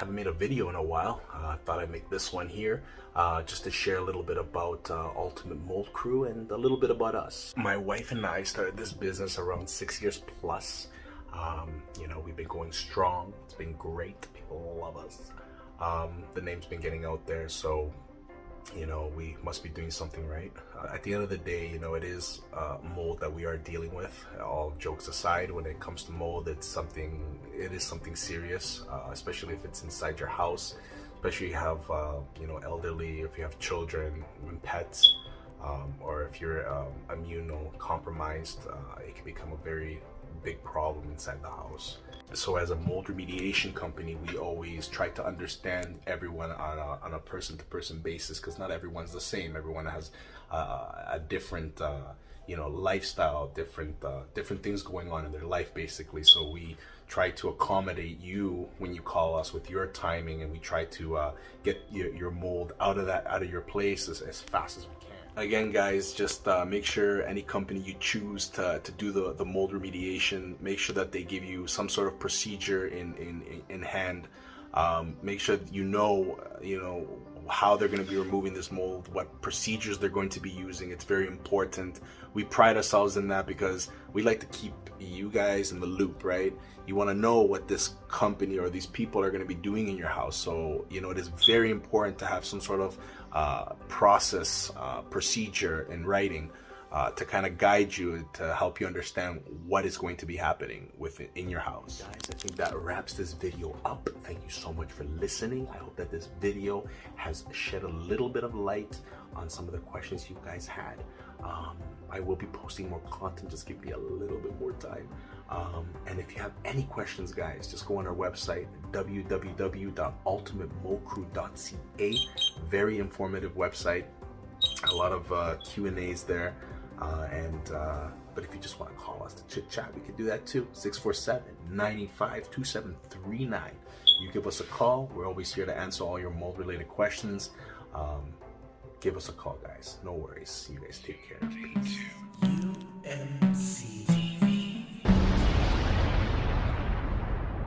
Haven't made a video in a while. Thought I'd make this one here just to share a little bit about Ultimate Mold Crew and a little bit about us. My wife and I started this business around 6 years plus. We've been going strong. It's been great. People love us. The name's been getting out there, so we must be doing something right. At the end of the day, it is mold that we are dealing with. All jokes aside, when it comes to mold, it is something serious, especially if it's inside your house, especially if you have, elderly, if you have children and pets, or if you're immunocompromised, it can become a very big problem inside the house. So as a mold remediation company, we always try to understand everyone on a person-to-person basis, because not everyone's the same. Everyone has a different lifestyle, different things going on in their life, basically. So we try to accommodate you when you call us with your timing, and we try to get your mold out of your place as fast as we can. Again, guys, just make sure any company you choose to do the mold remediation, make sure that they give you some sort of procedure in hand. Make sure that you know how they're going to be removing this mold, what procedures they're going to be using. It's very important. We pride ourselves in that because we like to keep you guys in the loop, right? You want to know what this company or these people are going to be doing in your house. So, it is very important to have some sort of process, procedure in writing to kind of guide you, to help you understand what is going to be happening in your house. Guys, I think that wraps this video up. Thank you so much for listening. I hope that this video has shed a little bit of light on some of the questions you guys had. I will be posting more content, just give me a little bit more time. And if you have any questions, guys, just go on our website, www.ultimatemoldcrew.ca. Very informative website, a lot of Q&As there. But if you just want to call us to chit chat, we can do that too. 647-985-2739. You give us a call. We're always here to answer all your mold related questions. Give us a call, guys. No worries. You guys take care. Peace.